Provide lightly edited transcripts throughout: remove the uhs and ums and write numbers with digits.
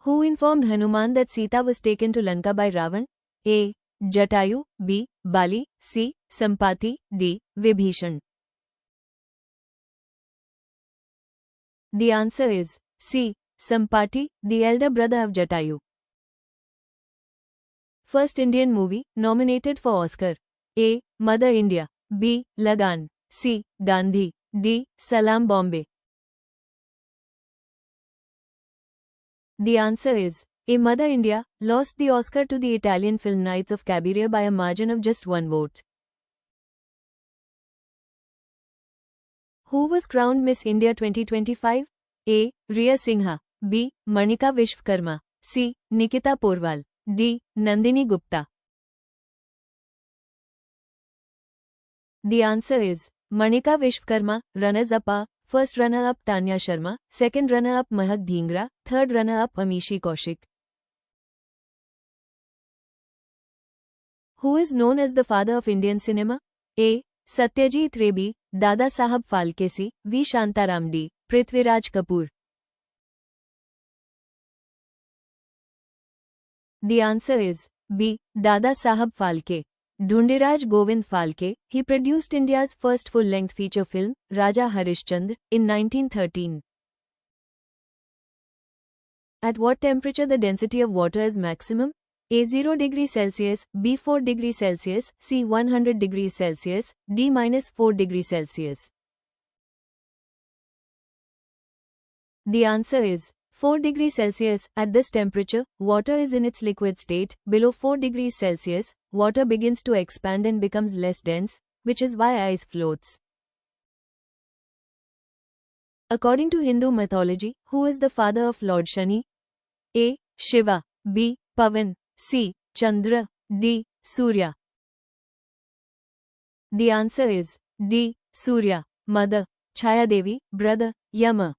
Who informed Hanuman that Sita was taken to Lanka by Ravan? A. Jatayu, B. Bali, C. Sampati, D. Vibhishan. The answer is C. Sampati, the elder brother of Jatayu. First Indian movie nominated for Oscar. A. Mother India, B. Lagan, C. Gandhi, D. Salam Bombay. The answer is A. Mother India lost the Oscar to the Italian film Knights of Cabiria by a margin of just 1 vote. Who was crowned Miss India 2025? A. Riya Singha, B. Manika Vishwakarma, C. Nikita Porwal, D. Nandini Gupta. The answer is Manika Vishwakarma. Runners-up are first runner-up Tanya Sharma, second runner-up Mahak Dhingra, third runner-up Amishi Kaushik. Who is known as the father of Indian cinema? A. Satyajit Ray, B. Dada Sahab Phalke, C. V. Shantaram, D. Prithviraj Kapoor. The answer is B. Dada Sahab Phalke. Dhundiraj Govind Phalke, he produced India's first full-length feature film, Raja Harishchandra, in 1913. At what temperature the density of water is maximum? A. 0 degrees Celsius, B. 4 degrees Celsius, C. 100 degrees Celsius, D. -4 degrees Celsius. The answer is 4 degrees Celsius. At this temperature, water is in its liquid state. Below 4 degrees Celsius, water begins to expand and becomes less dense, which is why ice floats. According to Hindu mythology, who is the father of Lord Shani? A. Shiva, B. Pavan, C. Chandra, D. Surya. The answer is D. Surya. Mother, Chaya Devi, brother, Yama.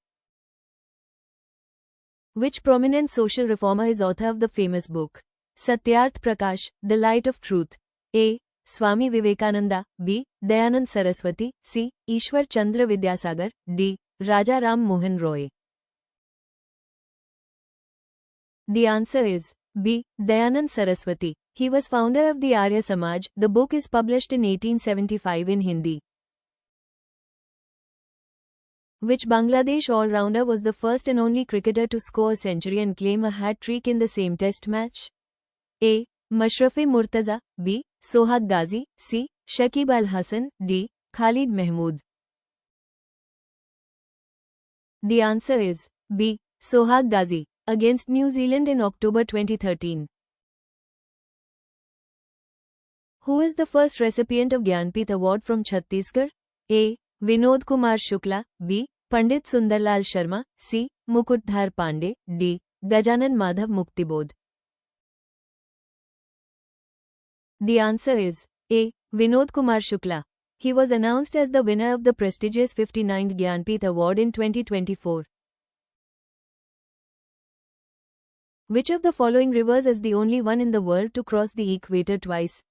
Which prominent social reformer is author of the famous book Satyarth Prakash, The Light of Truth? A. Swami Vivekananda, B. Dayanand Saraswati, C. Ishwar Chandra Vidyasagar, D. Raja Ram Mohan Roy. The answer is B. Dayanand Saraswati. He was founder of the Arya Samaj. The book is published in 1875 in Hindi. Which Bangladesh all-rounder was the first and only cricketer to score a century and claim a hat-trick in the same test match? A. Mashrafe Murtaza, B. Sohag Ghazi, C. Shakib Al Hasan, D. Khalid Mahmood. The answer is B. Sohag Ghazi, against New Zealand in October 2013. Who is the first recipient of Gyanpith Award from Chhattisgarh? A. Vinod Kumar Shukla, B. Pandit Sundarlal Sharma, C. Mukutdhar Pandey, D. Gajanan Madhav Muktibodh. The answer is A. Vinod Kumar Shukla. He was announced as the winner of the prestigious 59th Gyanpith Award in 2024. Which of the following rivers is the only one in the world to cross the equator twice?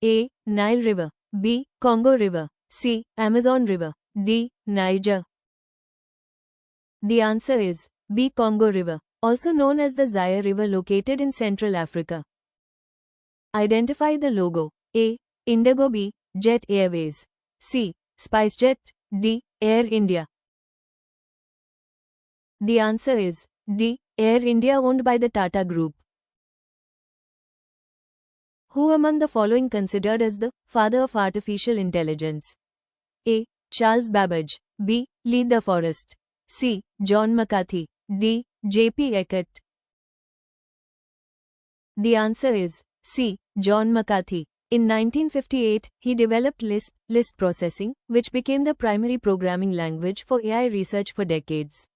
A. Nile River, B. Congo River, C. Amazon River, D. Niger. The answer is B. Congo River, also known as the Zaire River, located in Central Africa. Identify the logo. A. Indigo, B. Jet Airways, C. SpiceJet, D. Air India. The answer is D. Air India, owned by the Tata Group. Who among the following considered as the father of artificial intelligence? A. Charles Babbage, B. Lee De Forest, C. John McCarthy, D. J.P. Eckert. The answer is C. John McCarthy. In 1958, he developed Lisp processing, which became the primary programming language for AI research for decades.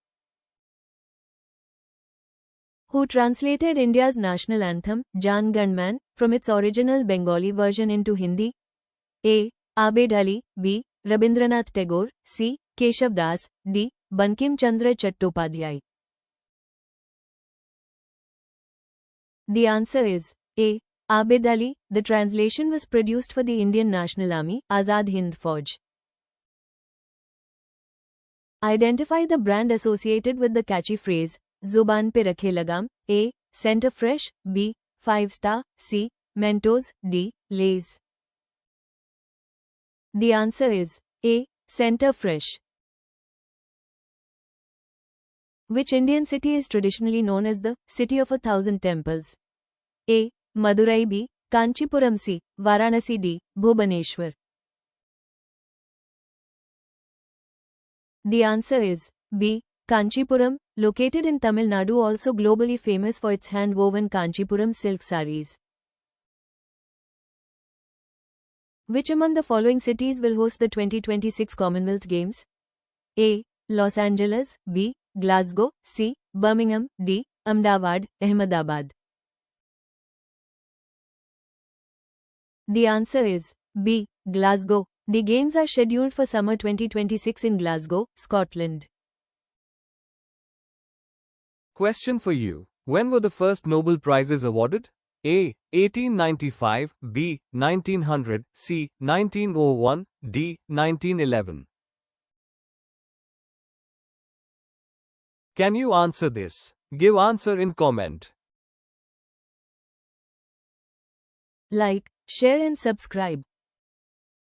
Who translated India's national anthem, Jan Gan Man, from its original Bengali version into Hindi? A. Abed Ali, B. Rabindranath Tagore, C. Keshav Das, D. Bankim Chandra Chattopadhyay. The answer is A. Abed Ali. The translation was produced for the Indian National Army, Azad Hind Fauj. Identify the brand associated with the catchy phrase, जुबान पे रखे लगाम, A. Center Fresh, B. 5 Star, C. Mentos, D. Lay's. The answer is A. Center Fresh. Which Indian city is traditionally known as the City of 1,000 Temples? A. Madurai, B. Kanchipuram, C. Varanasi, D. Bhubaneswar. The answer is B. Kanchipuram, located in Tamil Nadu, also globally famous for its hand-woven Kanchipuram silk sarees. Which among the following cities will host the 2026 Commonwealth Games? A. Los Angeles, B. Glasgow, C. Birmingham, D. Ahmedabad, Ahmedabad. The answer is B. Glasgow. The Games are scheduled for summer 2026 in Glasgow, Scotland. Question for you. When were the first Nobel Prizes awarded? A. 1895, B. 1900, C. 1901, D. 1911. Can you answer this? Give answer in comment. Like, share and subscribe.